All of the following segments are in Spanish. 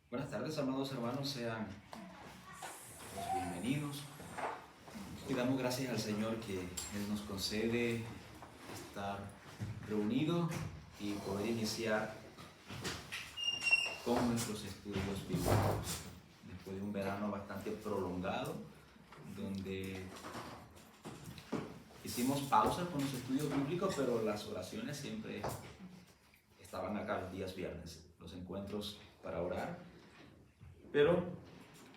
Buenas tardes, amados hermanos, sean todos bienvenidos. Y damos gracias al Señor que Él nos concede estar reunidos y poder iniciar con nuestros estudios bíblicos. Después de un verano bastante prolongado, donde hicimos pausas con los estudios bíblicos, pero las oraciones siempre estaban acá los días viernes, los encuentros para orar. Pero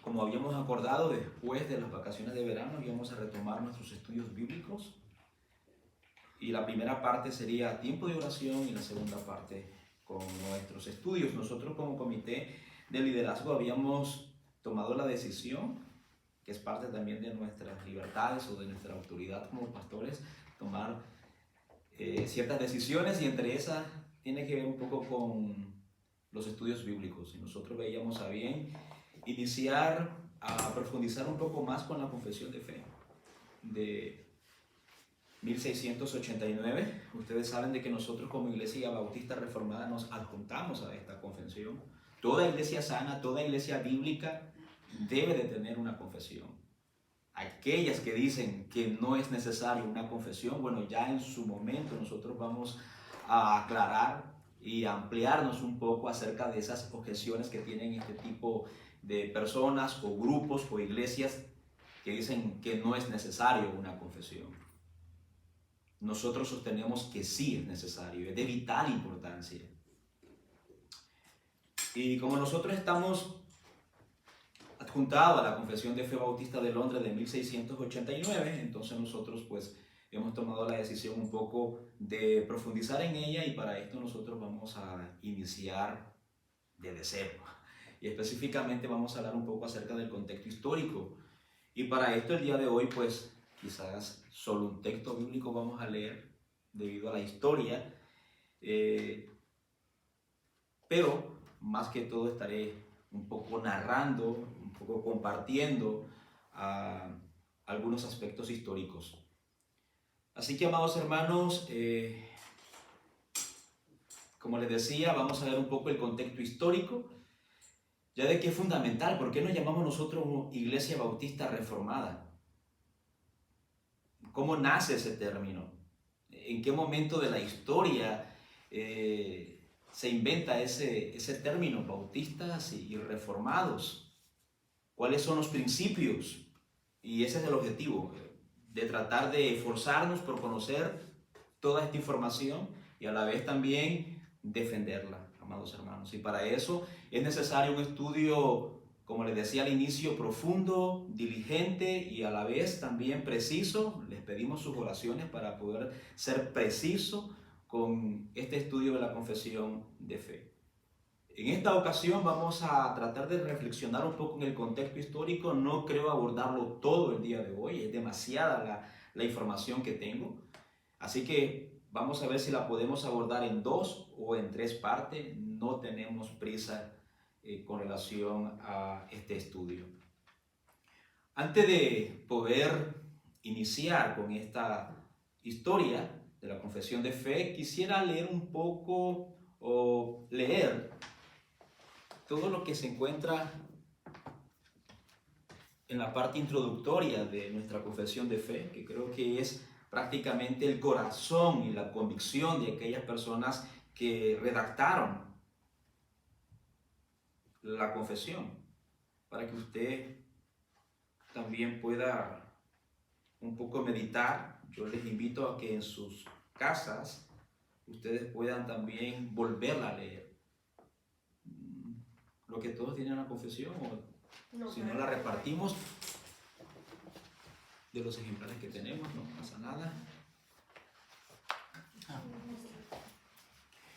como habíamos acordado, después de las vacaciones de verano íbamos a retomar nuestros estudios bíblicos, y la primera parte sería tiempo de oración y la segunda parte con nuestros estudios. Nosotros como comité de liderazgo habíamos tomado la decisión, que es parte también de nuestras libertades o de nuestra autoridad como pastores, tomar ciertas decisiones, y entre esas tiene que ver un poco con los estudios bíblicos. Y nosotros veíamos a bien iniciar a profundizar un poco más con la confesión de fe de 1689. Ustedes saben de que nosotros como Iglesia Bautista Reformada nos adjuntamos a esta confesión. Toda iglesia sana, toda iglesia bíblica debe de tener una confesión. Aquellas que dicen que no es necesario una confesión, bueno, ya en su momento nosotros vamos a aclarar y ampliarnos un poco acerca de esas objeciones que tienen este tipo de personas o grupos o iglesias que dicen que no es necesario una confesión. Nosotros sostenemos que sí es necesario, es de vital importancia. Y como nosotros estamos adjuntados a la Confesión de Fe Bautista de Londres de 1689, entonces nosotros pues hemos tomado la decisión un poco de profundizar en ella, y para esto nosotros vamos a iniciar desde cero. Y específicamente vamos a hablar un poco acerca del contexto histórico. Y para esto el día de hoy pues quizás solo un texto bíblico vamos a leer debido a la historia, pero más que todo estaré un poco narrando, un poco compartiendo algunos aspectos históricos. Así que, amados hermanos, como les decía, vamos a ver un poco el contexto histórico, ya de que es fundamental. ¿Por qué nos llamamos nosotros Iglesia Bautista Reformada? ¿Cómo nace ese término? ¿En qué momento de la historia se inventa ese término, bautistas y reformados? ¿Cuáles son los principios? Y ese es el objetivo, de tratar de esforzarnos por conocer toda esta información y a la vez también defenderla, amados hermanos. Y para eso es necesario un estudio, como les decía al inicio, profundo, diligente y a la vez también preciso. Les pedimos sus oraciones para poder ser preciso con este estudio de la confesión de fe. En esta ocasión vamos a tratar de reflexionar un poco en el contexto histórico. No creo abordarlo todo el día de hoy, es demasiada la información que tengo. Así que vamos a ver si la podemos abordar en 2 o en 3 partes. No tenemos prisa con relación a este estudio. Antes de poder iniciar con esta historia de la confesión de fe, quisiera leer un poco o leer todo lo que se encuentra en la parte introductoria de nuestra confesión de fe, que creo que es prácticamente el corazón y la convicción de aquellas personas que redactaron la confesión, para que usted también pueda un poco meditar. Yo les invito a que en sus casas ustedes puedan también volverla a leer. Lo que todos tienen la confesión, o si no la repartimos de los ejemplares que tenemos, no pasa nada.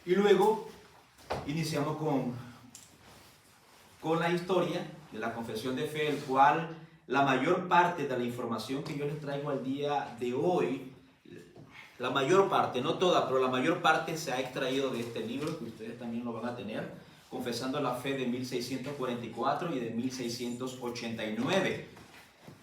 Y luego iniciamos con la historia de la confesión de fe, el cual la mayor parte de la información que yo les traigo al día de hoy, la mayor parte, no toda, pero la mayor parte se ha extraído de este libro, que ustedes también lo van a tener, Confesando la Fe, de 1644 y de 1689.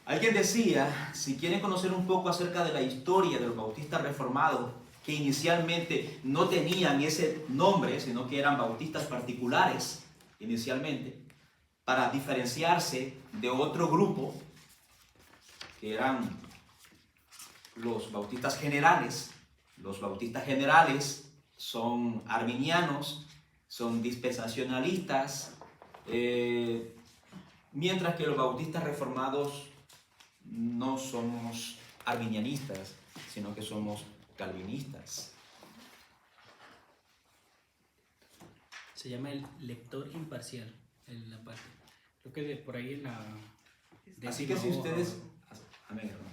Alguien decía, si quieren conocer un poco acerca de la historia de los bautistas reformados, que inicialmente no tenían ese nombre, sino que eran bautistas particulares inicialmente, para diferenciarse de otro grupo, que eran los bautistas generales. Los bautistas generales son arminianos, son dispensacionalistas, mientras que los bautistas reformados no somos arminianistas, sino que somos calvinistas. Se llama el lector imparcial en la parte. Creo que por ahí en la... Así que si ustedes... Amén, hermano.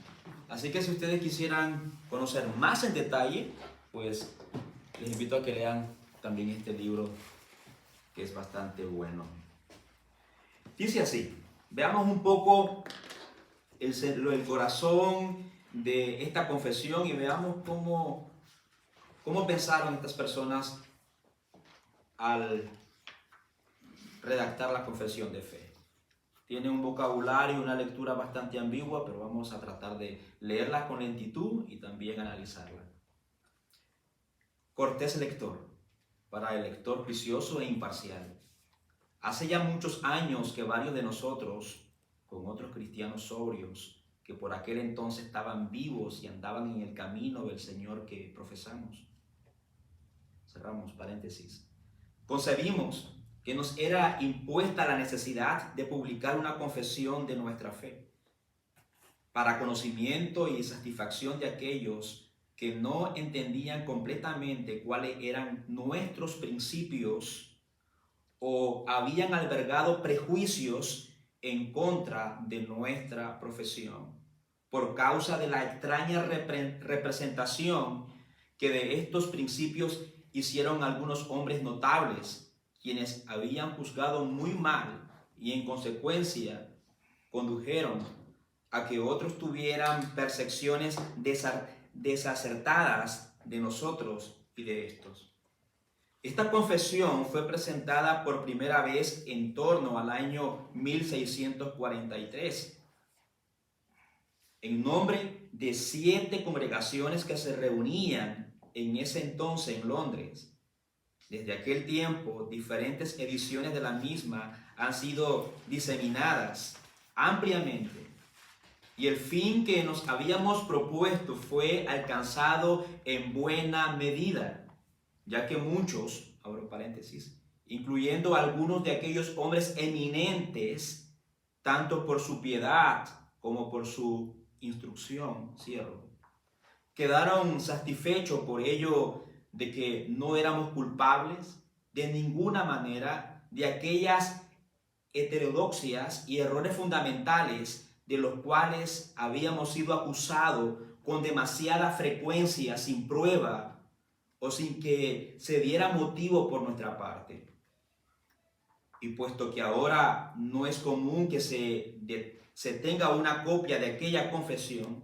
Así que si ustedes quisieran conocer más en detalle, pues les invito a que lean también este libro, que es bastante bueno. Dice así, veamos un poco el corazón de esta confesión y veamos cómo pensaron estas personas al redactar la confesión de fe. Tiene un vocabulario y una lectura bastante ambigua, pero vamos a tratar de leerla con lentitud y también analizarla. Cortés lector, para el lector juicioso e imparcial. Hace ya muchos años que varios de nosotros, con otros cristianos sobrios, que por aquel entonces estaban vivos y andaban en el camino del Señor que profesamos. Cerramos paréntesis. Concebimos que nos era impuesta la necesidad de publicar una confesión de nuestra fe, para conocimiento y satisfacción de aquellos que no entendían completamente cuáles eran nuestros principios o habían albergado prejuicios en contra de nuestra profesión, por causa de la extraña representación que de estos principios hicieron algunos hombres notables, quienes habían juzgado muy mal y en consecuencia condujeron a que otros tuvieran percepciones desacertadas de nosotros y de estos. Esta confesión fue presentada por primera vez en torno al año 1643, en nombre de 7 congregaciones que se reunían en ese entonces en Londres. Desde aquel tiempo, diferentes ediciones de la misma han sido diseminadas ampliamente, y el fin que nos habíamos propuesto fue alcanzado en buena medida, ya que muchos, abro paréntesis, incluyendo algunos de aquellos hombres eminentes, tanto por su piedad como por su instrucción, cierro, quedaron satisfechos por ello de que no éramos culpables de ninguna manera de aquellas heterodoxias y errores fundamentales de los cuales habíamos sido acusados con demasiada frecuencia, sin prueba o sin que se diera motivo por nuestra parte. Y puesto que ahora no es común que se tenga una copia de aquella confesión,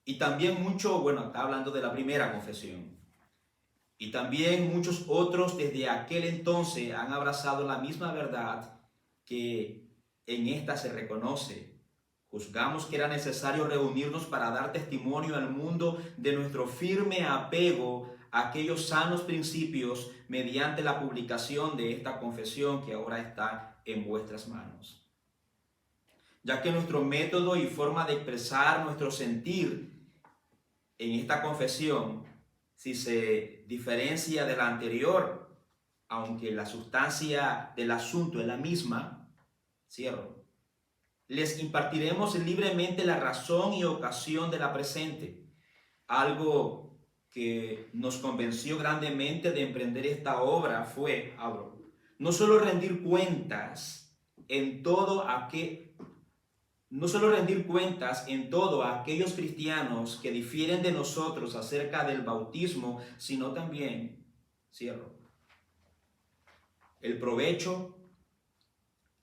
y también está hablando de la primera confesión, y también muchos otros desde aquel entonces han abrazado la misma verdad que en esta se reconoce. Juzgamos que era necesario reunirnos para dar testimonio al mundo de nuestro firme apego a aquellos sanos principios mediante la publicación de esta confesión que ahora está en vuestras manos. Ya que nuestro método y forma de expresar nuestro sentir en esta confesión, si se diferencia de la anterior, aunque la sustancia del asunto es la misma, cierro, les impartiremos libremente la razón y ocasión de la presente, algo que nos convenció grandemente de emprender esta obra fue, no solo rendir cuentas en todo a aquellos cristianos que difieren de nosotros acerca del bautismo, sino también, el provecho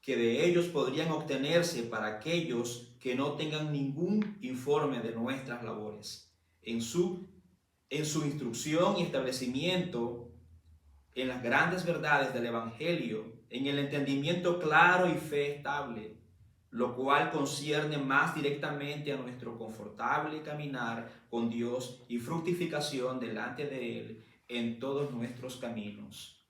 que de ellos podrían obtenerse para aquellos que no tengan ningún informe de nuestras labores, en su instrucción y establecimiento en las grandes verdades del Evangelio, en el entendimiento claro y fe estable, lo cual concierne más directamente a nuestro confortable caminar con Dios y fructificación delante de Él en todos nuestros caminos.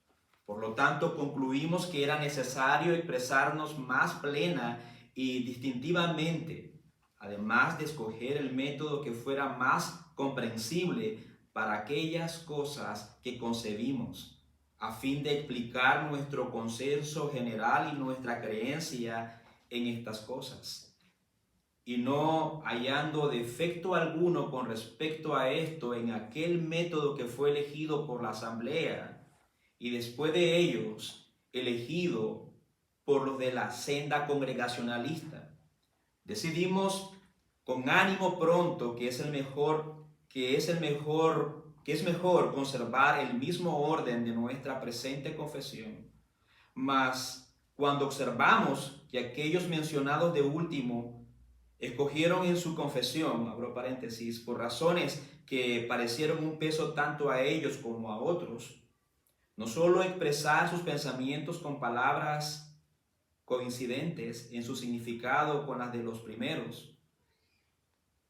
Por lo tanto, concluimos que era necesario expresarnos más plena y distintivamente, además de escoger el método que fuera más comprensible para aquellas cosas que concebimos, a fin de explicar nuestro consenso general y nuestra creencia en estas cosas. Y no hallando defecto alguno con respecto a esto en aquel método que fue elegido por la asamblea, y después de ellos elegido por los de la senda congregacionalista, decidimos con ánimo pronto que es mejor conservar el mismo orden de nuestra presente confesión. Mas cuando observamos que aquellos mencionados de último escogieron en su confesión, abro paréntesis, por razones que parecieron un peso tanto a ellos como a otros, no solo expresar sus pensamientos con palabras coincidentes en su significado con las de los primeros,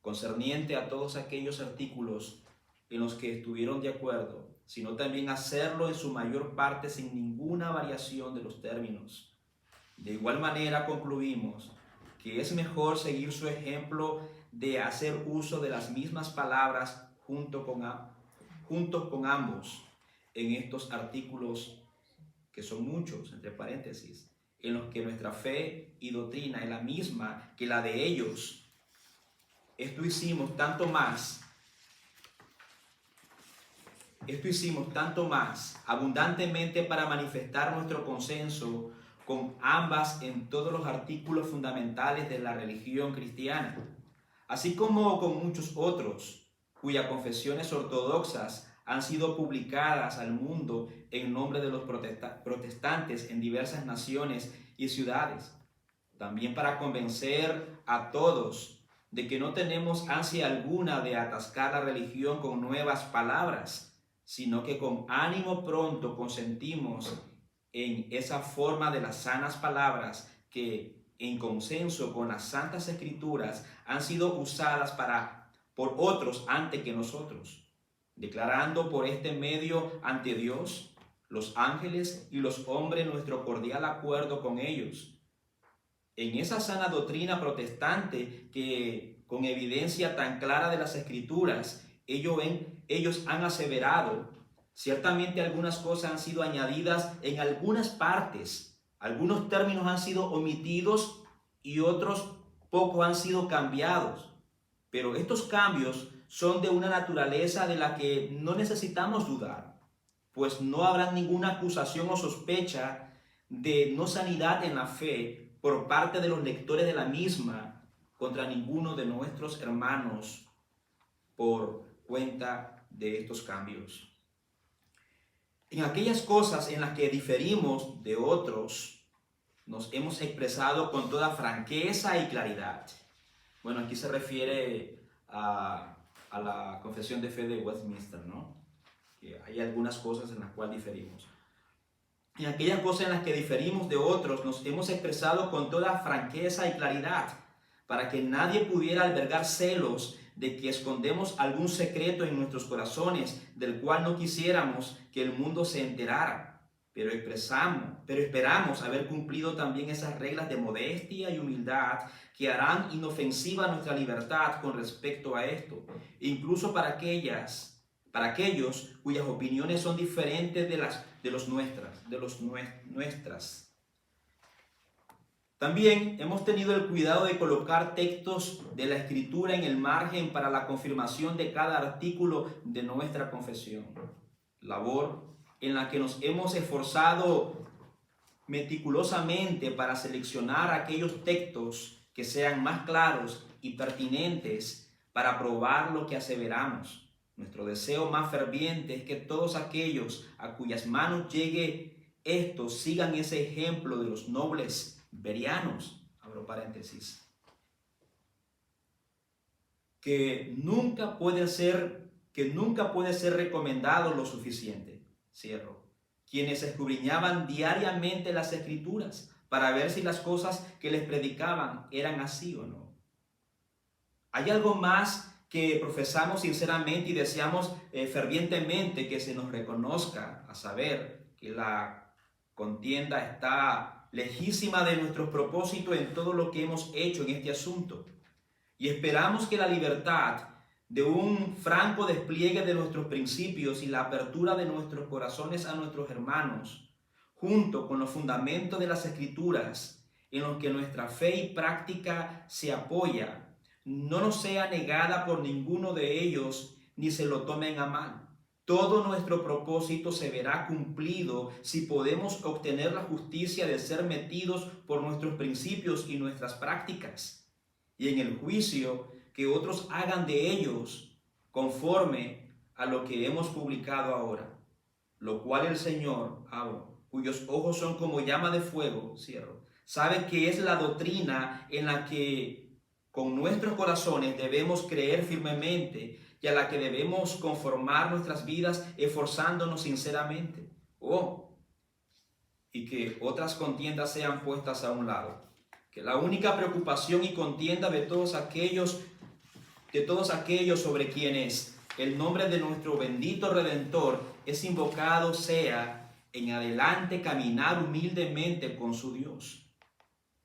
concerniente a todos aquellos artículos en los que estuvieron de acuerdo, sino también hacerlo en su mayor parte sin ninguna variación de los términos. De igual manera concluimos que es mejor seguir su ejemplo de hacer uso de las mismas palabras juntos con ambos en estos artículos, que son muchos, entre paréntesis, en los que nuestra fe y doctrina es la misma que la de ellos. Esto hicimos tanto más abundantemente para manifestar nuestro consenso con ambas en todos los artículos fundamentales de la religión cristiana, así como con muchos otros, cuyas confesiones ortodoxas han sido publicadas al mundo en nombre de los protestantes en diversas naciones y ciudades. También para convencer a todos de que no tenemos ansia alguna de atascar la religión con nuevas palabras, sino que con ánimo pronto consentimos en esa forma de las sanas palabras que, en consenso con las Santas Escrituras, han sido usadas por otros antes que nosotros, declarando por este medio ante Dios, los ángeles y los hombres nuestro cordial acuerdo con ellos. En esa sana doctrina protestante que, con evidencia tan clara de las Escrituras, ellos han aseverado, ciertamente algunas cosas han sido añadidas en algunas partes, algunos términos han sido omitidos y otros pocos han sido cambiados, pero estos cambios son de una naturaleza de la que no necesitamos dudar, pues no habrá ninguna acusación o sospecha de no sanidad en la fe por parte de los lectores de la misma contra ninguno de nuestros hermanos por cuenta de estos cambios. En aquellas cosas en las que diferimos de otros, nos hemos expresado con toda franqueza y claridad. Bueno, aquí se refiere a la confesión de fe de Westminster, ¿no? Que hay algunas cosas en las cuales diferimos. En aquellas cosas en las que diferimos de otros, nos hemos expresado con toda franqueza y claridad, para que nadie pudiera albergar celos de que escondemos algún secreto en nuestros corazones, del cual no quisiéramos que el mundo se enterara. Pero esperamos haber cumplido también esas reglas de modestia y humildad que harán inofensiva nuestra libertad con respecto a esto, incluso para aquellos cuyas opiniones son diferentes de las nuestras. También hemos tenido el cuidado de colocar textos de la Escritura en el margen para la confirmación de cada artículo de nuestra confesión, labor en la que nos hemos esforzado meticulosamente para seleccionar aquellos textos que sean más claros y pertinentes para probar lo que aseveramos. Nuestro deseo más ferviente es que todos aquellos a cuyas manos llegue esto sigan ese ejemplo de los nobles berianos, abro paréntesis, que nunca puede ser recomendado lo suficiente, cierro, quienes escudriñaban diariamente las Escrituras para ver si las cosas que les predicaban eran así o no. Hay algo más que profesamos sinceramente y deseamos fervientemente que se nos reconozca, a saber, que la contienda está lejísima de nuestros propósitos en todo lo que hemos hecho en este asunto. Y esperamos que la libertad de un franco despliegue de nuestros principios y la apertura de nuestros corazones a nuestros hermanos, junto con los fundamentos de las Escrituras en los que nuestra fe y práctica se apoya, no nos sea negada por ninguno de ellos ni se lo tomen a mal. Todo nuestro propósito se verá cumplido si podemos obtener la justicia de ser metidos por nuestros principios y nuestras prácticas. Y en el juicio, que otros hagan de ellos conforme a lo que hemos publicado ahora, lo cual el Señor, cuyos ojos son como llama de fuego, sabe que es la doctrina en la que con nuestros corazones debemos creer firmemente y a la que debemos conformar nuestras vidas esforzándonos sinceramente. Y que otras contiendas sean puestas a un lado. Que la única preocupación y contienda de todos aquellos sobre quienes el nombre de nuestro bendito Redentor es invocado sea en adelante caminar humildemente con su Dios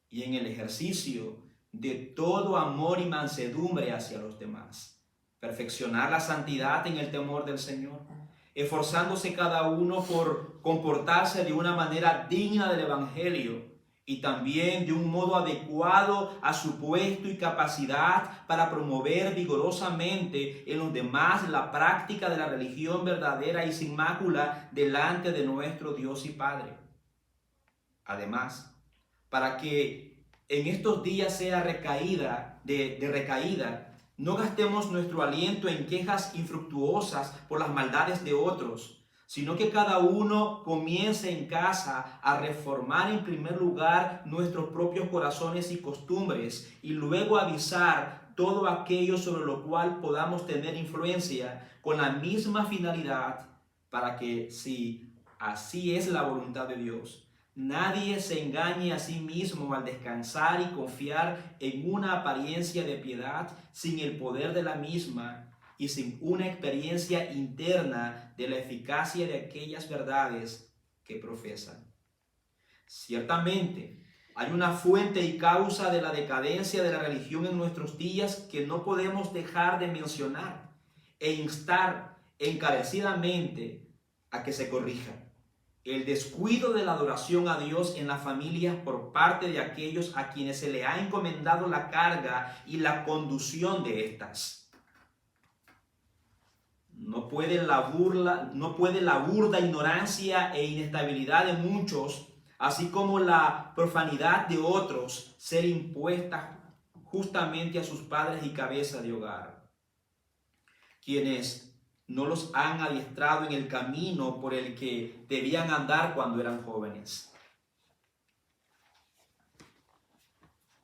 y en el ejercicio de todo amor y mansedumbre hacia los demás. Perfeccionar la santidad en el temor del Señor, esforzándose cada uno por comportarse de una manera digna del Evangelio y también de un modo adecuado a su puesto y capacidad para promover vigorosamente en los demás la práctica de la religión verdadera y sin mácula delante de nuestro Dios y Padre. Además, para que en estos días sea recaída, no gastemos nuestro aliento en quejas infructuosas por las maldades de otros, sino que cada uno comience en casa a reformar en primer lugar nuestros propios corazones y costumbres y luego avisar todo aquello sobre lo cual podamos tener influencia con la misma finalidad para que, si así es la voluntad de Dios, nadie se engañe a sí mismo al descansar y confiar en una apariencia de piedad sin el poder de la misma y sin una experiencia interna de la eficacia de aquellas verdades que profesan. Ciertamente, hay una fuente y causa de la decadencia de la religión en nuestros días que no podemos dejar de mencionar e instar encarecidamente a que se corrija. El descuido de la adoración a Dios en las familias por parte de aquellos a quienes se le ha encomendado la carga y la conducción de estas. No puede la burda ignorancia e inestabilidad de muchos, así como la profanidad de otros, ser impuesta justamente a sus padres y cabeza de hogar, quienes no los han adiestrado en el camino por el que debían andar cuando eran jóvenes.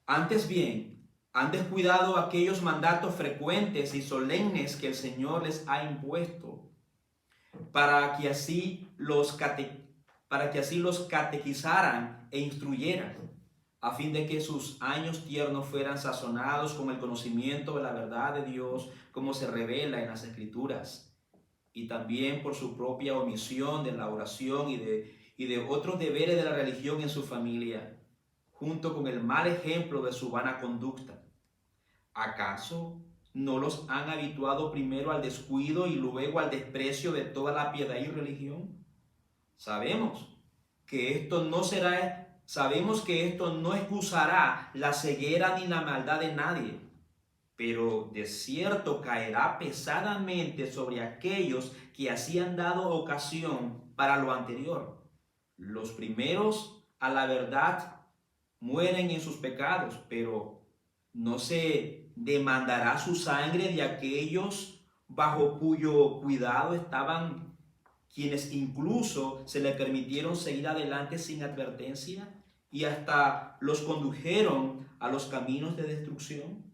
Antes bien, han descuidado aquellos mandatos frecuentes y solemnes que el Señor les ha impuesto, para que así los catequizaran e instruyeran, a fin de que sus años tiernos fueran sazonados con el conocimiento de la verdad de Dios, como se revela en las Escrituras, y también por su propia omisión de la oración y de otros deberes de la religión en su familia, junto con el mal ejemplo de su vana conducta. ¿Acaso no los han habituado primero al descuido y luego al desprecio de toda la piedad y religión? Sabemos que esto no excusará la ceguera ni la maldad de nadie, pero de cierto caerá pesadamente sobre aquellos que así han dado ocasión para lo anterior. Los primeros a la verdad mueren en sus pecados, pero no se demandará su sangre de aquellos bajo cuyo cuidado estaban, quienes incluso se le permitieron seguir adelante sin advertencia y hasta los condujeron a los caminos de destrucción.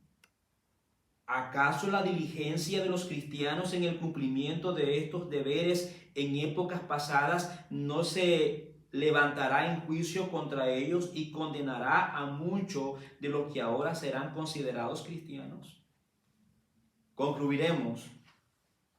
¿Acaso la diligencia de los cristianos en el cumplimiento de estos deberes en épocas pasadas no se levantará en juicio contra ellos y condenará a muchos de los que ahora serán considerados cristianos? Concluiremos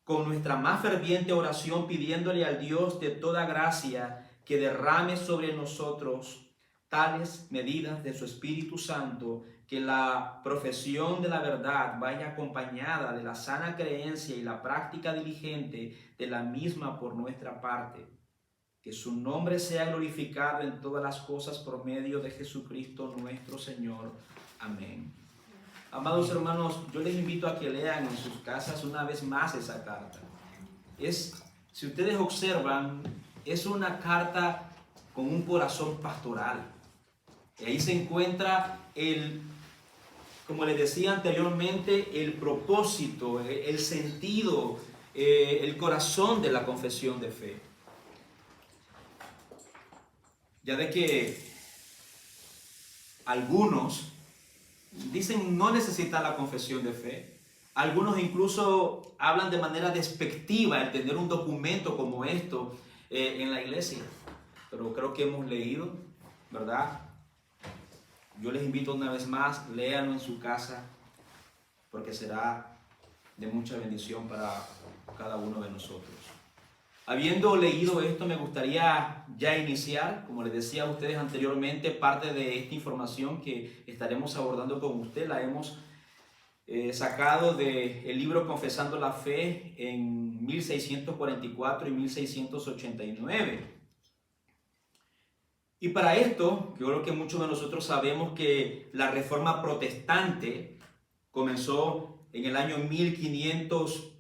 con nuestra más ferviente oración pidiéndole al Dios de toda gracia que derrame sobre nosotros tales medidas de su Espíritu Santo, que la profesión de la verdad vaya acompañada de la sana creencia y la práctica diligente de la misma por nuestra parte. Que su nombre sea glorificado en todas las cosas por medio de Jesucristo nuestro Señor. Amén. Amados hermanos, yo les invito a que lean en sus casas una vez más esa carta. Si ustedes observan, es una carta con un corazón pastoral. Y ahí se encuentra como les decía anteriormente, el propósito, el sentido, el corazón de la confesión de fe. Ya de que algunos dicen no necesitar la confesión de fe. Algunos incluso hablan de manera despectiva el tener un documento como esto en la iglesia. Pero creo que hemos leído, ¿verdad? Yo les invito una vez más, léanlo en su casa, porque será de mucha bendición para cada uno de nosotros. Habiendo leído esto, me gustaría ya iniciar, como les decía a ustedes anteriormente, parte de esta información que estaremos abordando con usted, la hemos sacado del libro Confesando la Fe en 1644 y 1689. Y para esto, yo creo que muchos de nosotros sabemos que la Reforma Protestante comenzó en el año 1500.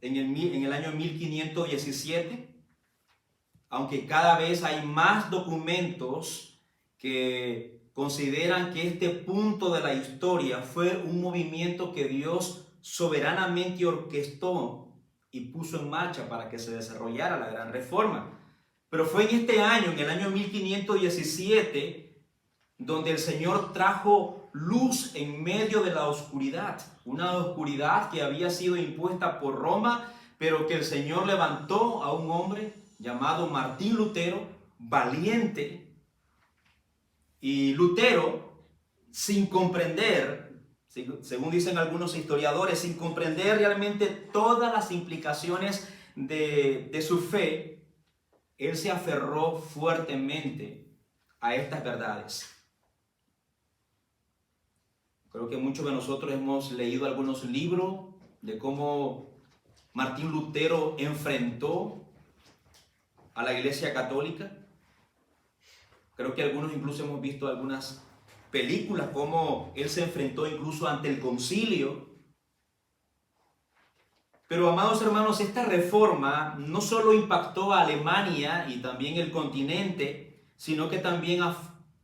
En el año 1517, aunque cada vez hay más documentos que consideran que este punto de la historia fue un movimiento que Dios soberanamente orquestó y puso en marcha para que se desarrollara la Gran Reforma. Pero fue en este año, en el año 1517, donde el Señor trajo luz en medio de la oscuridad, una oscuridad que había sido impuesta por Roma, pero que el Señor levantó a un hombre llamado Martín Lutero, valiente. Y Lutero, sin comprender, según dicen algunos historiadores, sin comprender realmente todas las implicaciones de su fe, él se aferró fuertemente a estas verdades. Creo que muchos de nosotros hemos leído algunos libros de cómo Martín Lutero enfrentó a la Iglesia Católica. Creo que algunos incluso hemos visto algunas películas, cómo él se enfrentó incluso ante el concilio. Pero, amados hermanos, esta reforma no solo impactó a Alemania y también el continente, sino que también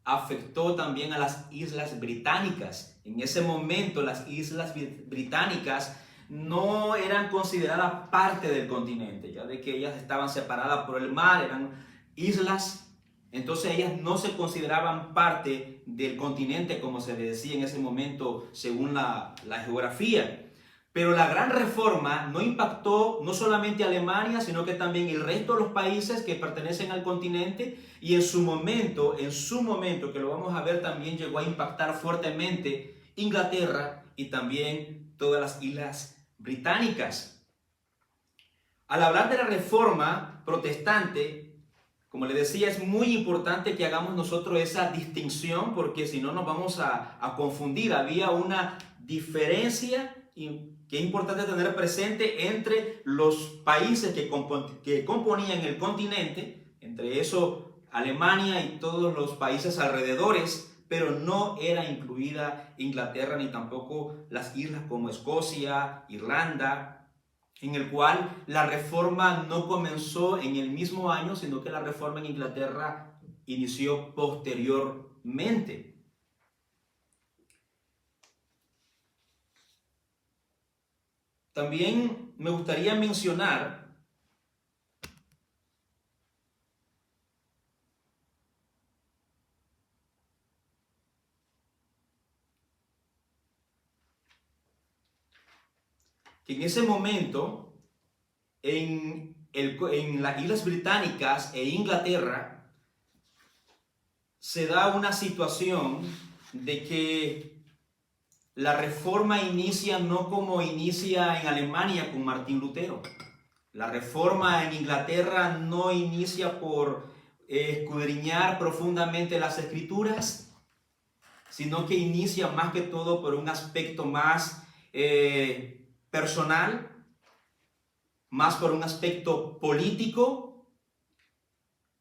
afectó también a las Islas Británicas. En ese momento las Islas Británicas no eran consideradas parte del continente, ya de que ellas estaban separadas por el mar, eran islas, entonces ellas no se consideraban parte del continente como se le decía en ese momento según la geografía. Pero la Gran Reforma no impactó no solamente a Alemania, sino que también el resto de los países que pertenecen al continente, y en su momento, que lo vamos a ver, también llegó a impactar fuertemente Inglaterra y también todas las islas británicas. Al hablar de la Reforma Protestante, como les decía, es muy importante que hagamos nosotros esa distinción, porque si no nos vamos a confundir. Había una diferencia que es importante tener presente entre los países que componían el continente, entre eso Alemania y todos los países alrededores, pero no era incluida Inglaterra ni tampoco las islas como Escocia, Irlanda, en el cual la reforma no comenzó en el mismo año, sino que la reforma en Inglaterra inició posteriormente. También me gustaría mencionar que en ese momento en las Islas Británicas e Inglaterra se da una situación de que la reforma inicia no como inicia en Alemania con Martín Lutero. La reforma en Inglaterra no inicia por escudriñar profundamente las escrituras, sino que inicia más que todo por un aspecto más personal, más por un aspecto político,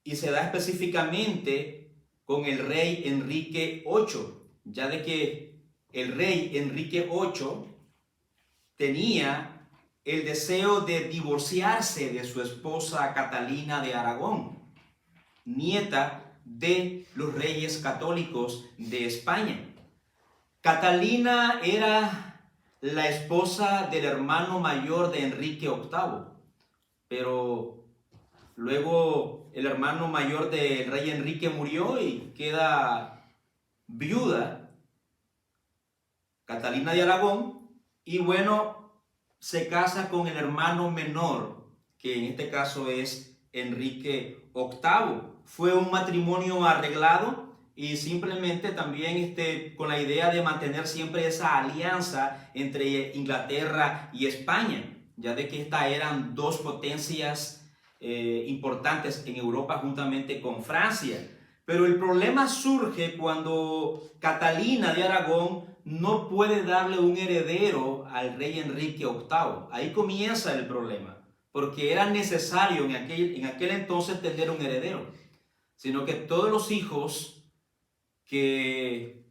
y se da específicamente con el rey Enrique VIII, ya de que el rey Enrique VIII tenía el deseo de divorciarse de su esposa Catalina de Aragón, nieta de los reyes católicos de España. Catalina era la esposa del hermano mayor de Enrique VIII, pero luego el hermano mayor del rey Enrique murió y queda viuda Catalina de Aragón, y bueno, se casa con el hermano menor, que en este caso es Enrique VIII. Fue un matrimonio arreglado y simplemente también con la idea de mantener siempre esa alianza entre Inglaterra y España, ya de que estas eran dos potencias importantes en Europa juntamente con Francia. Pero el problema surge cuando Catalina de Aragón no puede darle un heredero al rey Enrique VIII. Ahí comienza el problema, porque era necesario en aquel entonces tener un heredero, sino que todos los hijos de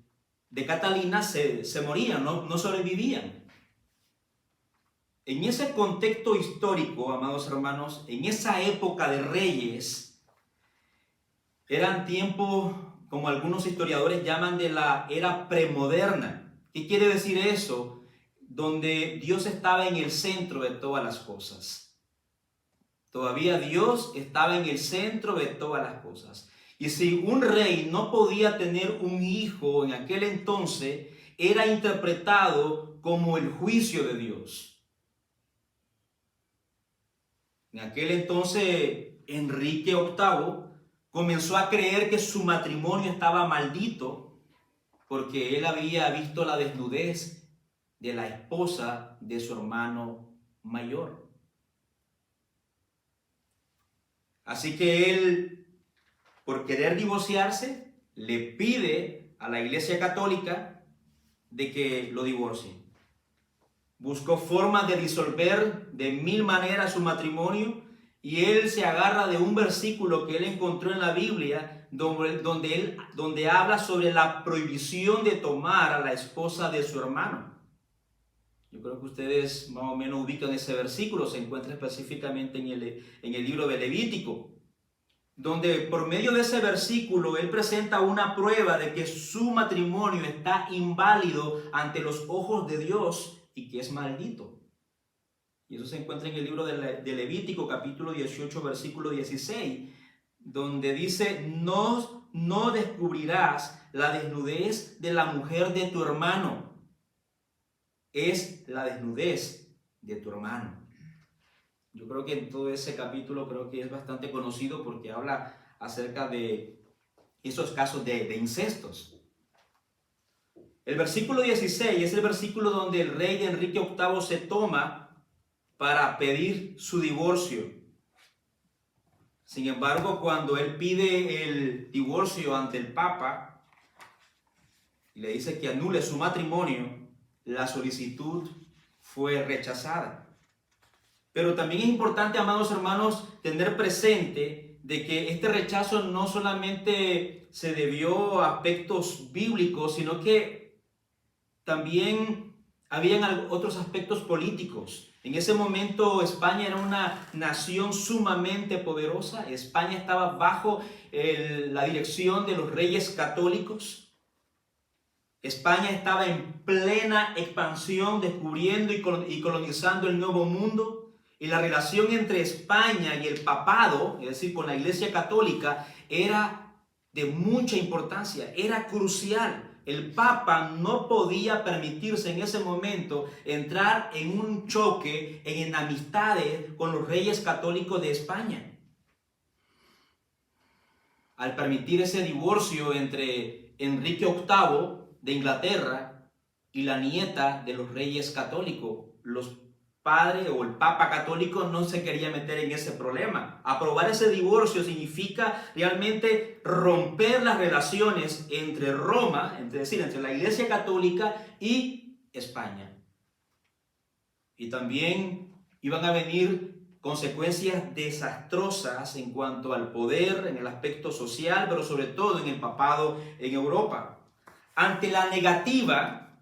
Catalina se morían, no sobrevivían. En ese contexto histórico, amados hermanos, en esa época de reyes, eran tiempos, como algunos historiadores llaman, de la era premoderna. ¿Qué quiere decir eso? Donde Dios estaba en el centro de todas las cosas. Todavía Dios estaba en el centro de todas las cosas. Y si un rey no podía tener un hijo en aquel entonces, era interpretado como el juicio de Dios. En aquel entonces, Enrique VIII comenzó a creer que su matrimonio estaba maldito, porque él había visto la desnudez de la esposa de su hermano mayor. Así que él, por querer divorciarse, le pide a la Iglesia Católica de que lo divorcie. Buscó formas de disolver de 1000 maneras su matrimonio, y él se agarra de un versículo que él encontró en la Biblia donde habla sobre la prohibición de tomar a la esposa de su hermano. Yo creo que ustedes más o menos ubican ese versículo. Se encuentra específicamente en el libro de Levítico, donde por medio de ese versículo él presenta una prueba de que su matrimonio está inválido ante los ojos de Dios y que es maldito. Y eso se encuentra en el libro de Levítico, capítulo 18, versículo 16, donde dice: no descubrirás la desnudez de la mujer de tu hermano. Es la desnudez de tu hermano. Yo creo que en todo ese capítulo creo que es bastante conocido porque habla acerca de esos casos de incestos. El versículo 16 es el versículo donde el rey de Enrique VIII se toma para pedir su divorcio. Sin embargo, cuando él pide el divorcio ante el Papa y le dice que anule su matrimonio, la solicitud fue rechazada. Pero también es importante, amados hermanos, tener presente de que este rechazo no solamente se debió a aspectos bíblicos, sino que también habían otros aspectos políticos. En ese momento España era una nación sumamente poderosa. España estaba bajo la dirección de los reyes católicos. España estaba en plena expansión, descubriendo y colonizando el Nuevo Mundo. Y la relación entre España y el papado, es decir, con la Iglesia Católica, era de mucha importancia, era crucial. El Papa no podía permitirse en ese momento entrar en un choque, en enemistades con los reyes católicos de España. Al permitir ese divorcio entre Enrique VIII de Inglaterra y la nieta de los reyes católicos, los padre o el Papa católico no se quería meter en ese problema. Aprobar ese divorcio significa realmente romper las relaciones entre Roma, es decir, entre la Iglesia Católica y España. Y también iban a venir consecuencias desastrosas en cuanto al poder, en el aspecto social, pero sobre todo en el papado en Europa. Ante la negativa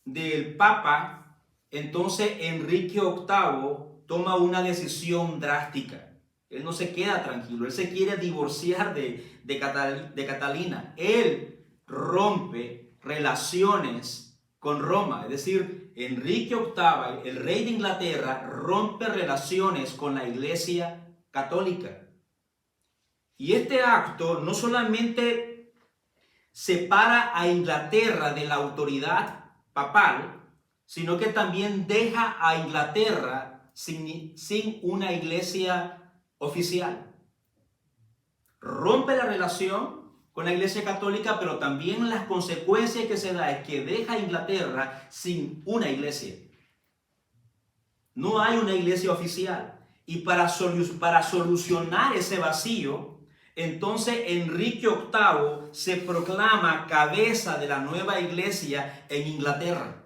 del Papa, entonces Enrique VIII toma una decisión drástica. Él no se queda tranquilo, él se quiere divorciar de Catalina. Él rompe relaciones con Roma, es decir, Enrique VIII, el rey de Inglaterra, rompe relaciones con la Iglesia Católica. Y este acto no solamente separa a Inglaterra de la autoridad papal, sino que también deja a Inglaterra sin una iglesia oficial. Rompe la relación con la Iglesia Católica, pero también las consecuencias que se da es que deja a Inglaterra sin una iglesia. No hay una iglesia oficial. Y para solucionar ese vacío, entonces Enrique VIII se proclama cabeza de la nueva iglesia en Inglaterra.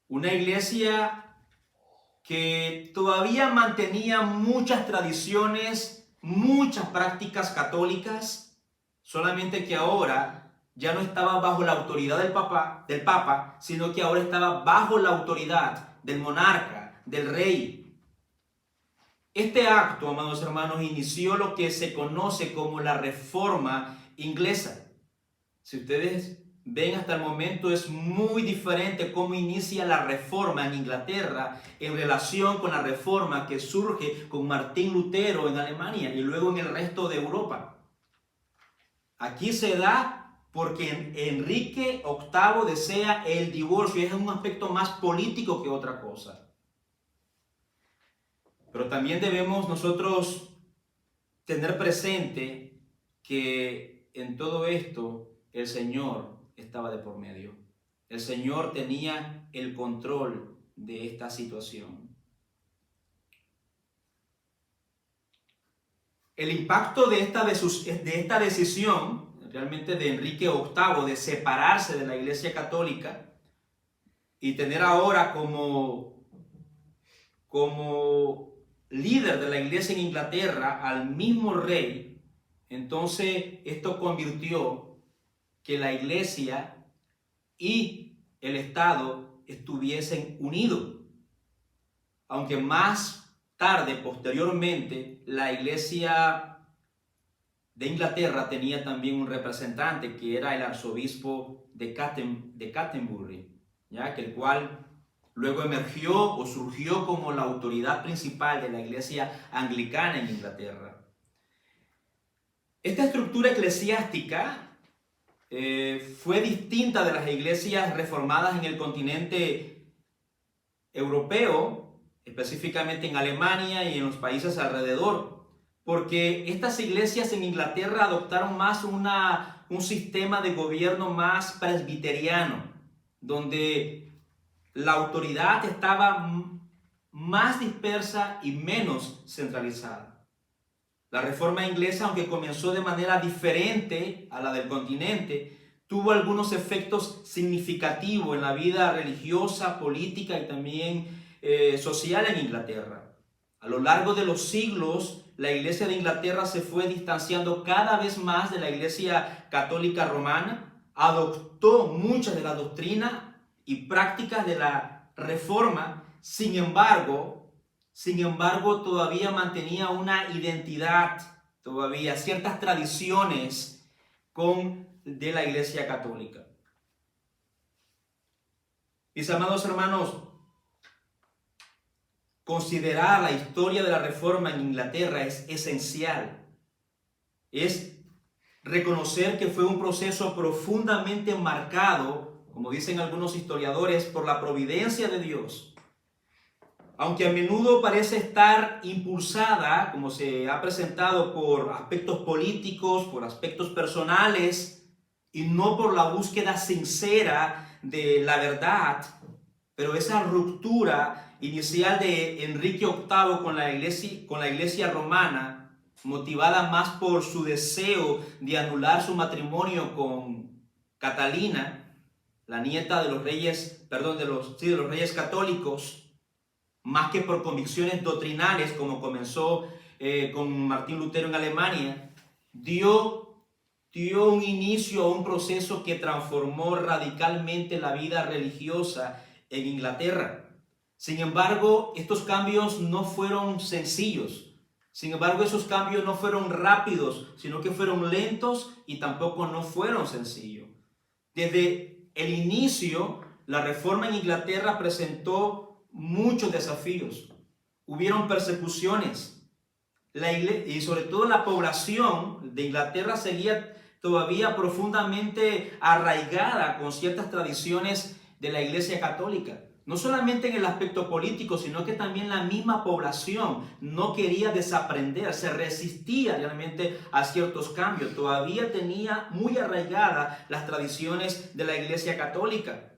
Una iglesia que todavía mantenía muchas tradiciones, muchas prácticas católicas, solamente que ahora ya no estaba bajo la autoridad del Papa, sino que ahora estaba bajo la autoridad del monarca, del rey. Este acto, amados hermanos, inició lo que se conoce como la Reforma Inglesa. Si ustedes ven hasta el momento, es muy diferente cómo inicia la Reforma en Inglaterra en relación con la Reforma que surge con Martín Lutero en Alemania y luego en el resto de Europa. Aquí se da porque Enrique VIII desea el divorcio y es un aspecto más político que otra cosa. Pero también debemos nosotros tener presente que en todo esto el Señor estaba de por medio. El Señor tenía el control de esta situación. El impacto de esta decisión, realmente de Enrique VIII, de separarse de la Iglesia Católica y tener ahora como líder de la Iglesia en Inglaterra al mismo rey, entonces esto convirtió que la Iglesia y el Estado estuviesen unidos. Aunque más tarde, posteriormente, la Iglesia de Inglaterra tenía también un representante que era el arzobispo de Canterbury, ¿ya? Que el cual luego emergió o surgió como la autoridad principal de la Iglesia anglicana en Inglaterra. Esta estructura eclesiástica fue distinta de las iglesias reformadas en el continente europeo, específicamente en Alemania y en los países alrededor, porque estas iglesias en Inglaterra adoptaron más un sistema de gobierno más presbiteriano, donde la autoridad estaba más dispersa y menos centralizada. La Reforma inglesa, aunque comenzó de manera diferente a la del continente, tuvo algunos efectos significativos en la vida religiosa, política y también social en Inglaterra. A lo largo de los siglos, la Iglesia de Inglaterra se fue distanciando cada vez más de la Iglesia Católica Romana, adoptó muchas de las doctrinas y prácticas de la Reforma, sin embargo, todavía mantenía una identidad, todavía ciertas tradiciones de la Iglesia Católica. Mis amados hermanos, considerar la historia de la Reforma en Inglaterra es esencial. Es reconocer que fue un proceso profundamente marcado, como dicen algunos historiadores, por la providencia de Dios. Aunque a menudo parece estar impulsada, como se ha presentado, por aspectos políticos, por aspectos personales, y no por la búsqueda sincera de la verdad, Pero esa ruptura inicial de Enrique VIII con la iglesia romana, motivada más por su deseo de anular su matrimonio con Catalina, la nieta de los reyes, de los reyes católicos, más que por convicciones doctrinales, como comenzó con Martín Lutero en Alemania, dio un inicio a un proceso que transformó radicalmente la vida religiosa en Inglaterra. Sin embargo, estos cambios no fueron sencillos. Sin embargo, esos cambios no fueron rápidos, sino que fueron lentos y tampoco no fueron sencillos. Desde el inicio, la reforma en Inglaterra presentó muchos desafíos. Hubieron persecuciones. Y sobre todo la población de Inglaterra seguía todavía profundamente arraigada con ciertas tradiciones de la Iglesia Católica. No solamente en el aspecto político, sino que también la misma población no quería desaprender, se resistía realmente a ciertos cambios. Todavía tenía muy arraigadas las tradiciones de la Iglesia Católica.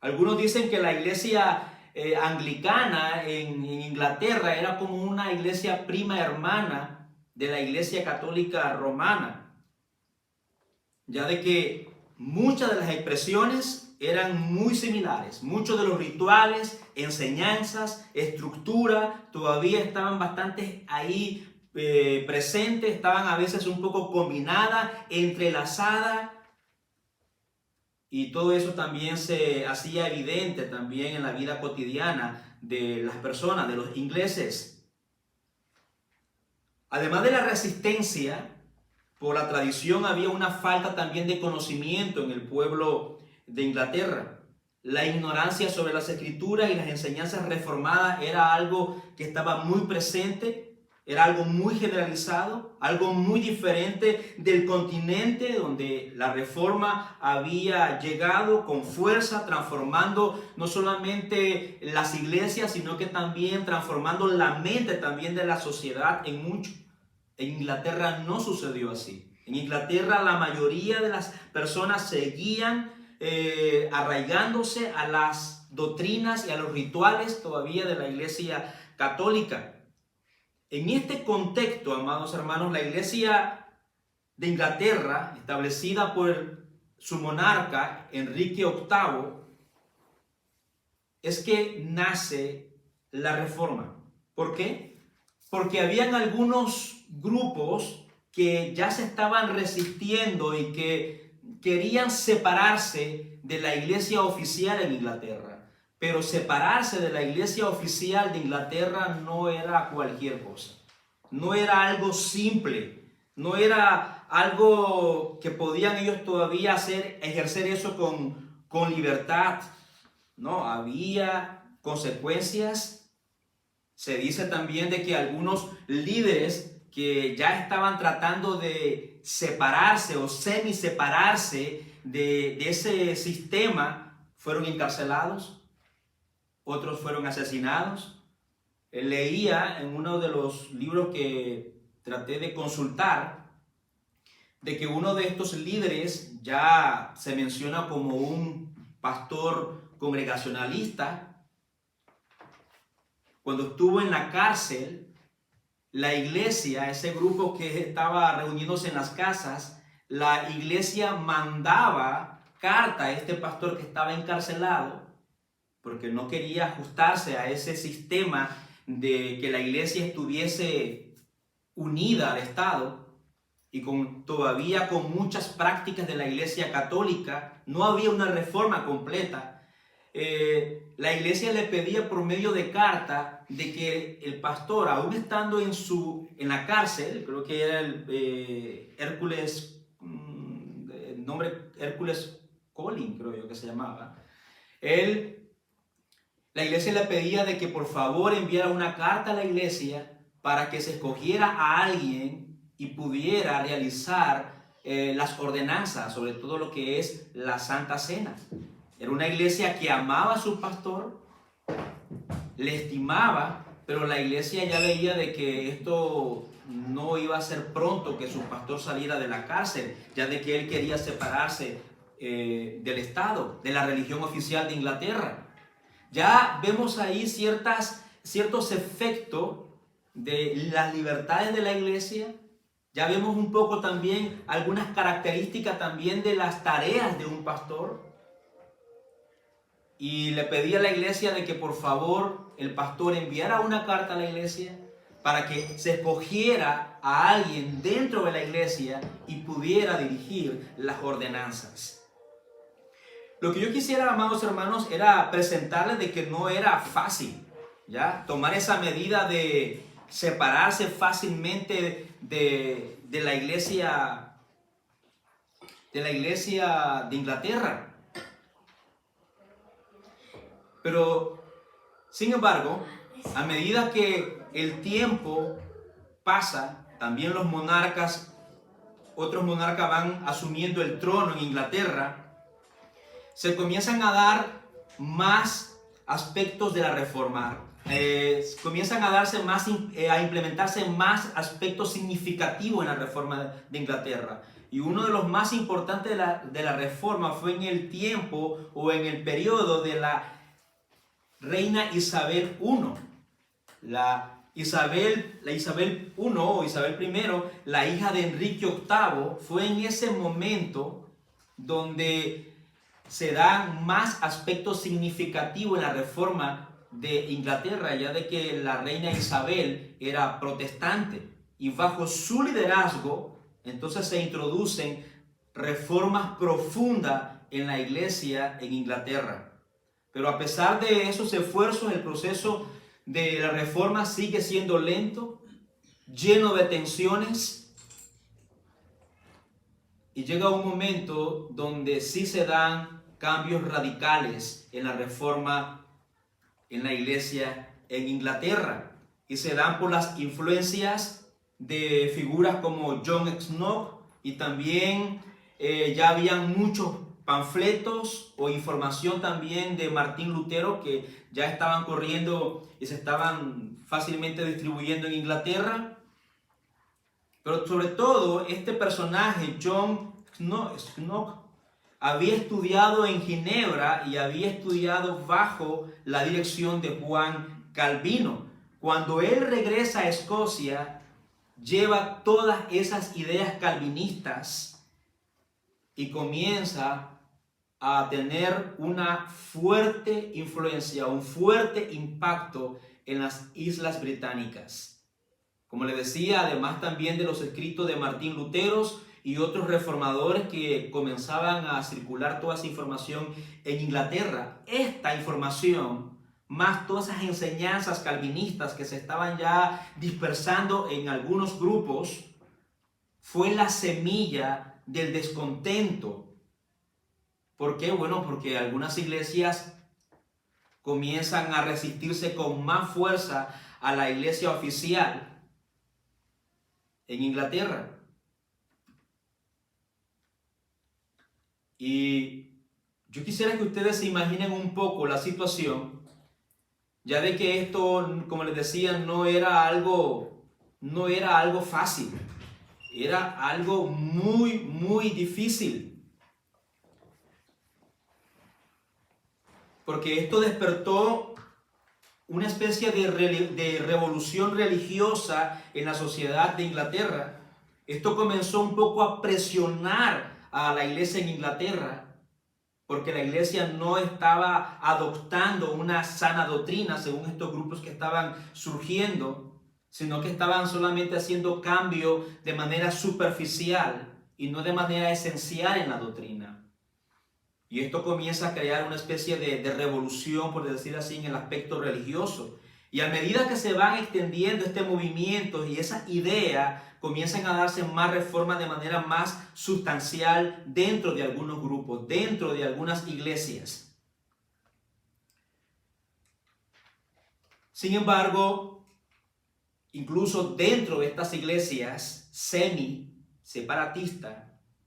Algunos dicen que la Iglesia anglicana en Inglaterra era como una iglesia prima hermana de la Iglesia Católica romana, ya de que muchas de las expresiones eran muy similares. Muchos de los rituales, enseñanzas, estructura todavía estaban bastante ahí presentes, estaban a veces un poco combinadas, entrelazadas, y todo eso también se hacía evidente también en la vida cotidiana de las personas, de los ingleses. Además de la resistencia por la tradición, había una falta también de conocimiento en el pueblo de Inglaterra. La ignorancia sobre las escrituras y las enseñanzas reformadas era algo que estaba muy presente, era algo muy generalizado, algo muy diferente del continente donde la reforma había llegado con fuerza, transformando no solamente las iglesias, sino que también transformando la mente también de la sociedad en mucho. En Inglaterra no sucedió así. En Inglaterra la mayoría de las personas seguían arraigándose a las doctrinas y a los rituales todavía de la Iglesia Católica. En este contexto, amados hermanos, la Iglesia de Inglaterra, establecida por su monarca Enrique VIII, es que nace la Reforma. ¿Por qué? Porque habían algunos grupos que ya se estaban resistiendo y que querían separarse de la iglesia oficial en Inglaterra. Pero separarse de la iglesia oficial de Inglaterra no era cualquier cosa. No era algo simple. No era algo que podían ellos todavía ejercer eso con libertad. No, había consecuencias. Se dice también de que algunos líderes que ya estaban tratando de separarse o semi-separarse de ese sistema fueron encarcelados, otros fueron asesinados. Leía en uno de los libros que traté de consultar de que uno de estos líderes ya se menciona como un pastor congregacionalista. Cuando estuvo en la cárcel, la iglesia, ese grupo que estaba reuniéndose en las casas, la iglesia mandaba carta a este pastor que estaba encarcelado porque no quería ajustarse a ese sistema de que la iglesia estuviese unida al Estado y todavía con muchas prácticas de la Iglesia Católica. No había una reforma completa. La iglesia le pedía por medio de carta de que el pastor, aún estando en la cárcel, creo que era el nombre Hércules Collins, creo yo que se llamaba, la iglesia le pedía de que por favor enviara una carta a la iglesia para que se escogiera a alguien y pudiera realizar las ordenanzas, sobre todo lo que es la Santa Cena. Era una iglesia que amaba a su pastor, le estimaba, pero la iglesia ya veía de que esto no iba a ser pronto, que su pastor saliera de la cárcel, ya de que él quería separarse del Estado, de la religión oficial de Inglaterra. Ya vemos ahí ciertos efectos de las libertades de la iglesia. Ya vemos un poco también algunas características también de las tareas de un pastor. Y le pedí a la iglesia de que por favor el pastor enviara una carta a la iglesia para que se escogiera a alguien dentro de la iglesia y pudiera dirigir las ordenanzas. Lo que yo quisiera, amados hermanos, era presentarles de que no era fácil, ¿ya? Tomar esa medida de separarse fácilmente de la iglesia de Inglaterra. Pero, sin embargo, a medida que el tiempo pasa, también los monarcas, otros monarcas van asumiendo el trono en Inglaterra, se comienzan a dar más aspectos de la reforma. Comienzan a darse a implementarse más aspectos significativos en la reforma de Inglaterra. Y uno de los más importantes de la reforma fue en el tiempo o en el periodo de la reina Isabel I. La Isabel I o Isabel I, la hija de Enrique VIII, fue en ese momento donde se dan más aspectos significativos en la reforma de Inglaterra, ya de que la reina Isabel era protestante y bajo su liderazgo entonces se introducen reformas profundas en la iglesia en Inglaterra. Pero a pesar de esos esfuerzos, el proceso de la reforma sigue siendo lento, lleno de tensiones, y llega un momento donde sí se dan cambios radicales en la reforma en la iglesia en Inglaterra, y se dan por las influencias de figuras como John Knox, y también ya habían muchos panfletos o información también de Martín Lutero que ya estaban corriendo y se estaban fácilmente distribuyendo en Inglaterra. Pero sobre todo este personaje, John Knox, había estudiado en Ginebra y había estudiado bajo la dirección de Juan Calvino. Cuando él regresa a Escocia, lleva todas esas ideas calvinistas y comienza a tener una fuerte influencia, un fuerte impacto en las Islas Británicas. Como le decía, además también de los escritos de Martín Lutero y otros reformadores que comenzaban a circular toda esa información en Inglaterra. Esta información, más todas esas enseñanzas calvinistas que se estaban ya dispersando en algunos grupos, fue la semilla del descontento. ¿Por qué? Bueno, porque algunas iglesias comienzan a resistirse con más fuerza a la iglesia oficial en Inglaterra. Y yo quisiera que ustedes se imaginen un poco la situación, ya de que esto, como les decía, no era algo fácil, era algo muy, muy difícil. Porque esto despertó una especie de revolución religiosa en la sociedad de Inglaterra. Esto comenzó un poco a presionar a la iglesia en Inglaterra, porque la iglesia no estaba adoptando una sana doctrina según estos grupos que estaban surgiendo, sino que estaban solamente haciendo cambio de manera superficial y no de manera esencial en la doctrina. Y esto comienza a crear una especie de revolución, por decir así, en el aspecto religioso. Y a medida que se van extendiendo este movimiento y esa idea, comienzan a darse más reformas de manera más sustancial dentro de algunos grupos, dentro de algunas iglesias. Sin embargo, incluso dentro de estas iglesias semi-separatistas,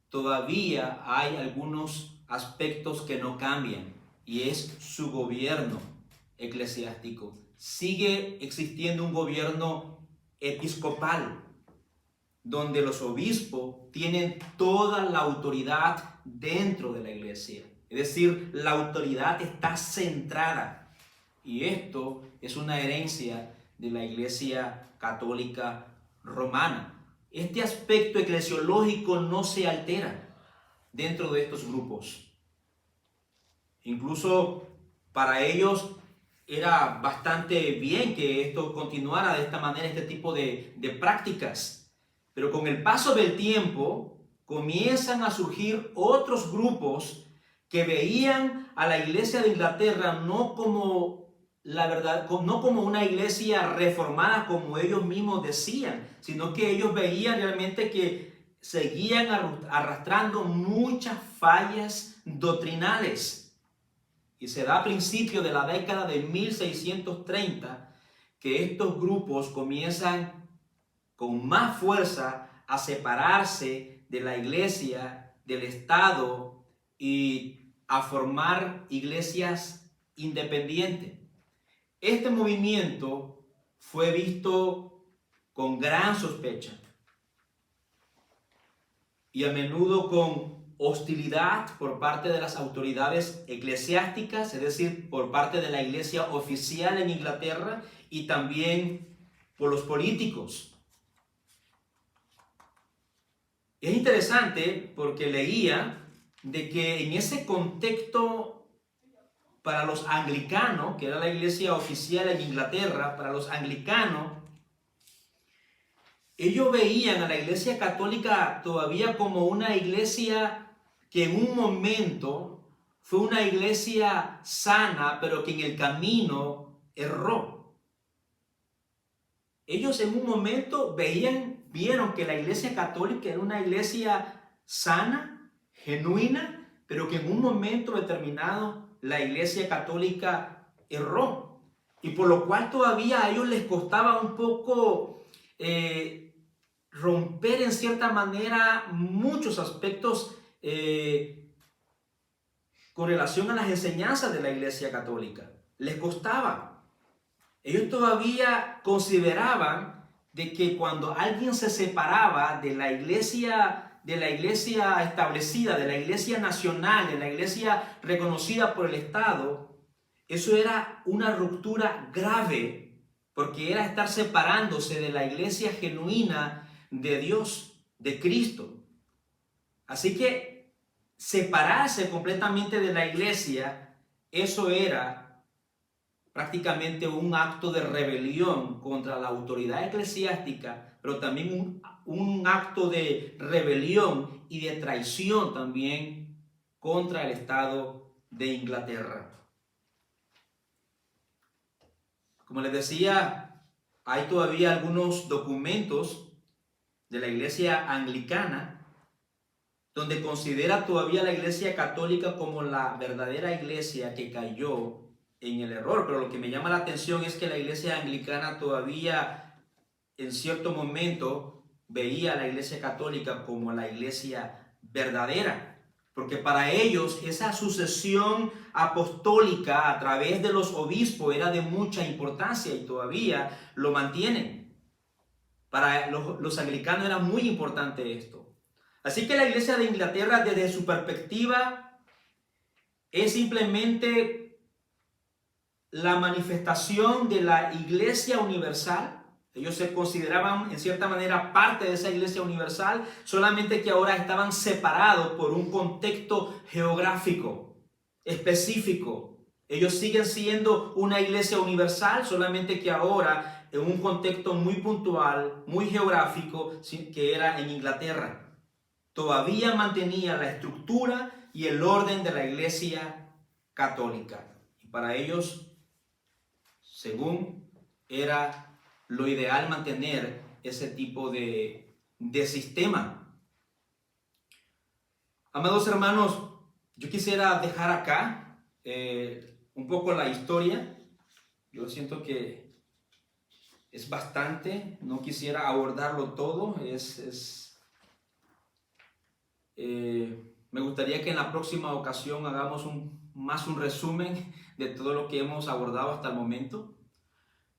todavía hay algunos aspectos que no cambian, y es su gobierno eclesiástico. Sigue existiendo un gobierno episcopal, donde los obispos tienen toda la autoridad dentro de la iglesia. Es decir, la autoridad está centrada Y esto es una herencia de la Iglesia Católica Romana. Este aspecto eclesiológico no se altera dentro de estos grupos. Incluso para ellos era bastante bien que esto continuara de esta manera, este tipo de prácticas. Pero con el paso del tiempo comienzan a surgir otros grupos que veían a la iglesia de Inglaterra no como la verdad, no como una iglesia reformada como ellos mismos decían, sino que ellos veían realmente que seguían arrastrando muchas fallas doctrinales. Y se da a principios de la década de 1630 que estos grupos comienzan con más fuerza a separarse de la iglesia, del Estado y a formar iglesias independientes. Este movimiento fue visto con gran sospecha y a menudo con hostilidad por parte de las autoridades eclesiásticas, es decir, por parte de la iglesia oficial en Inglaterra y también por los políticos. Es interesante porque leía de que en ese contexto para los anglicanos, que era la iglesia oficial en Inglaterra, para los anglicanos, ellos veían a la iglesia católica todavía como una iglesia que en un momento fue una iglesia sana, pero que en el camino erró. Ellos en un momento vieron que la iglesia católica era una iglesia sana, genuina, pero que en un momento determinado la iglesia católica erró. Y por lo cual todavía a ellos les costaba un poco romper en cierta manera muchos aspectos con relación a las enseñanzas de la iglesia católica. Les costaba. Ellos todavía consideraban de que cuando alguien se separaba de la iglesia establecida, de la iglesia nacional, de la iglesia reconocida por el Estado, eso era una ruptura grave, porque era estar separándose de la iglesia genuina de Dios, de Cristo. Así que separarse completamente de la iglesia, eso era prácticamente un acto de rebelión contra la autoridad eclesiástica, pero también un acto de rebelión y de traición también contra el Estado de Inglaterra. Como les decía, hay todavía algunos documentos de la iglesia anglicana donde considera todavía la iglesia católica como la verdadera iglesia que cayó en el error. Pero lo que me llama la atención es que la iglesia anglicana todavía en cierto momento veía a la iglesia católica como la iglesia verdadera, porque para ellos esa sucesión apostólica a través de los obispos era de mucha importancia y todavía lo mantienen. Para los anglicanos era muy importante esto. Así que la iglesia de Inglaterra, desde su perspectiva, es simplemente la manifestación de la iglesia universal. Ellos se consideraban en cierta manera parte de esa iglesia universal, solamente que ahora estaban separados por un contexto geográfico específico. Ellos siguen siendo una iglesia universal, solamente que ahora en un contexto muy puntual, muy geográfico, que era en Inglaterra. Todavía mantenía la estructura y el orden de la iglesia católica. Y para ellos, según era lo ideal mantener ese tipo de sistema. Amados hermanos, yo quisiera dejar acá un poco la historia. Yo siento que es bastante, no quisiera abordarlo todo, me gustaría que en la próxima ocasión hagamos un resumen de todo lo que hemos abordado hasta el momento.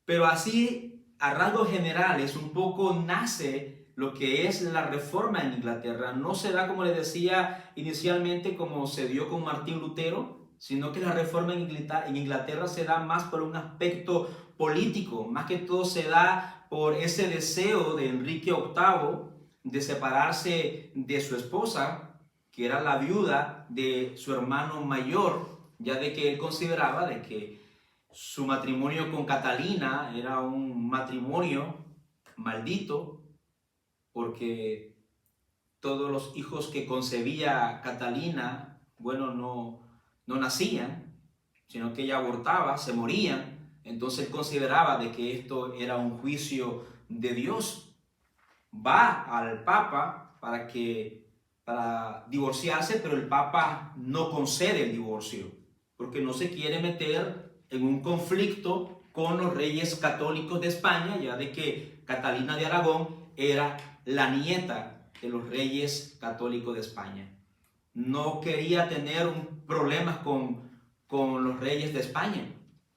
Pero así, a rasgos generales, un poco nace lo que es la reforma en Inglaterra. No se da, como les decía inicialmente, como se dio con Martín Lutero, sino que la reforma en Inglaterra se da más por un aspecto político, más que todo se da por ese deseo de Enrique VIII de separarse de su esposa, que era la viuda de su hermano mayor, ya de que él consideraba de que su matrimonio con Catalina era un matrimonio maldito, porque todos los hijos que concebía Catalina, bueno, no nacían, sino que ella abortaba, se morían. Entonces él consideraba de que esto era un juicio de Dios. Va al Papa para divorciarse, pero el Papa no concede el divorcio, porque no se quiere meter en un conflicto con los reyes católicos de España, ya de que Catalina de Aragón era la nieta de los reyes católicos de España. No quería tener problemas con los reyes de España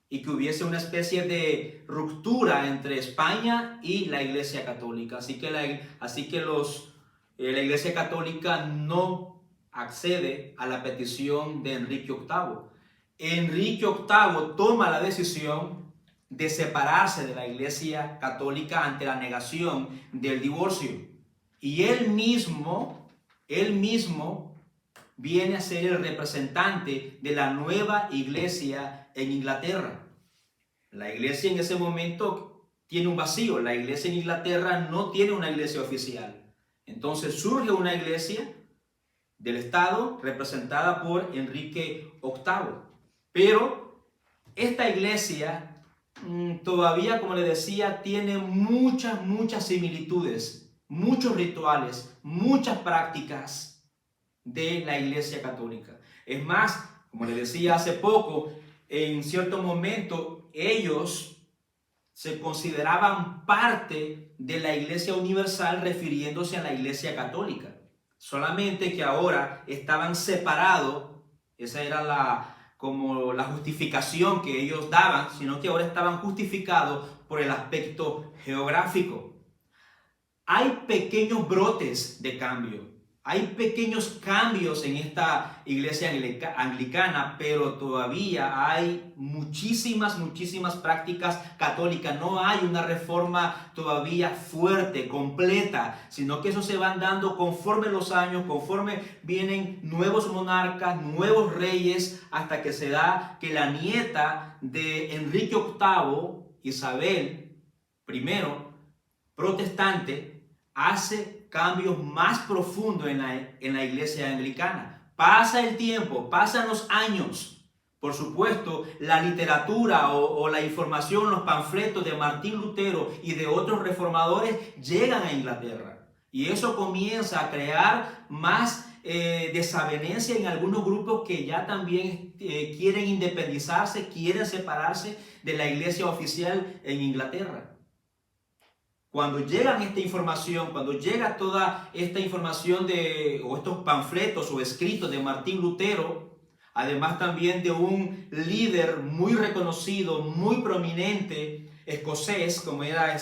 y que hubiese una especie de ruptura entre España y la Iglesia Católica. Así que la Iglesia Católica no accede a la petición de Enrique VIII. Enrique VIII toma la decisión de separarse de la Iglesia Católica ante la negación del divorcio. Y él mismo viene a ser el representante de la nueva iglesia en Inglaterra. La iglesia en ese momento tiene un vacío. La iglesia en Inglaterra no tiene una iglesia oficial. Entonces surge una iglesia del Estado representada por Enrique VIII. Pero esta iglesia todavía, como le decía, tiene muchas similitudes, muchos rituales, muchas prácticas de la Iglesia Católica. Es más, como les decía hace poco, en cierto momento ellos se consideraban parte de la Iglesia Universal refiriéndose a la Iglesia Católica. Solamente que ahora estaban separados, esa era como la justificación que ellos daban, sino que ahora estaban justificados por el aspecto geográfico. Hay pequeños brotes de cambio. Hay pequeños cambios en esta iglesia anglicana, pero todavía hay muchísimas prácticas católicas. No hay una reforma todavía fuerte, completa, sino que eso se van dando conforme los años, conforme vienen nuevos monarcas, nuevos reyes, hasta que se da que la nieta de Enrique VIII, Isabel I, protestante, hace cambios más profundos en la iglesia anglicana. Pasa el tiempo, pasan los años. Por supuesto, la literatura o la información, los panfletos de Martín Lutero y de otros reformadores llegan a Inglaterra. Y eso comienza a crear más desavenencia en algunos grupos que ya también quieren independizarse, quieren separarse de la iglesia oficial en Inglaterra. Cuando llega esta información, cuando llega toda esta información o estos panfletos o escritos de Martín Lutero, además también de un líder muy reconocido, muy prominente, escocés, como era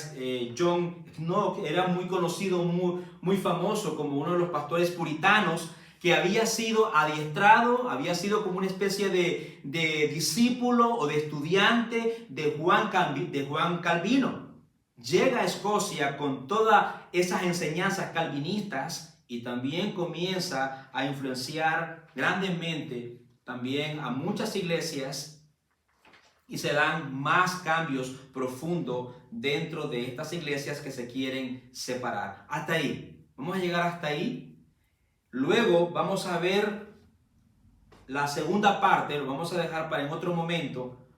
John Knox, era muy conocido, muy famoso como uno de los pastores puritanos, que había sido adiestrado, había sido como una especie de discípulo o de estudiante de Juan Calvino. Llega a Escocia con todas esas enseñanzas calvinistas y también comienza a influenciar grandemente también a muchas iglesias, y se dan más cambios profundos dentro de estas iglesias que se quieren separar. Hasta ahí. Vamos a llegar hasta ahí. Luego vamos a ver la segunda parte, lo vamos a dejar para en otro momento,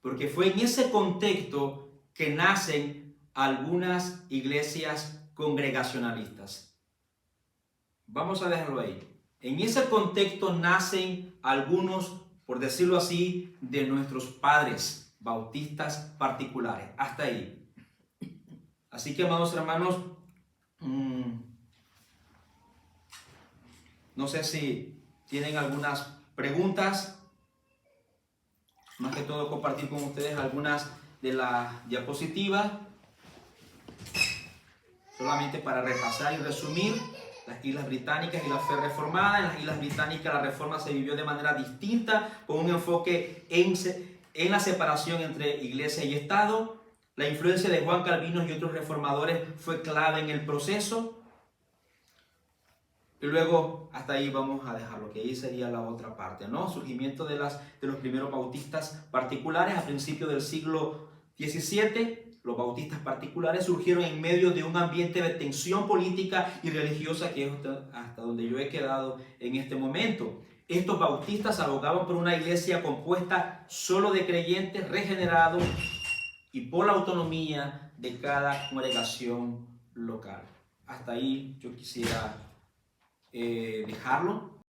porque fue en ese contexto que nacen algunas iglesias congregacionalistas. Vamos a dejarlo ahí. En ese contexto nacen algunos, por decirlo así, de nuestros padres bautistas particulares. Hasta ahí. Así que, amados hermanos, no sé si tienen algunas preguntas. Más que todo compartir con ustedes algunas de las diapositivas, solamente para repasar y resumir. las Islas Británicas y la fe reformada. En las Islas Británicas la reforma se vivió de manera distinta, con un enfoque en la separación entre iglesia y Estado. La influencia de Juan Calvino y otros reformadores fue clave en el proceso. Y luego, hasta ahí vamos a dejarlo, que ahí sería la otra parte, ¿no? Surgimiento de los primeros bautistas particulares a principios del siglo XVII. Los bautistas particulares surgieron en medio de un ambiente de tensión política y religiosa, que es hasta donde yo he quedado en este momento. Estos bautistas abogaban por una iglesia compuesta solo de creyentes regenerados y por la autonomía de cada congregación local. Hasta ahí yo quisiera dejarlo.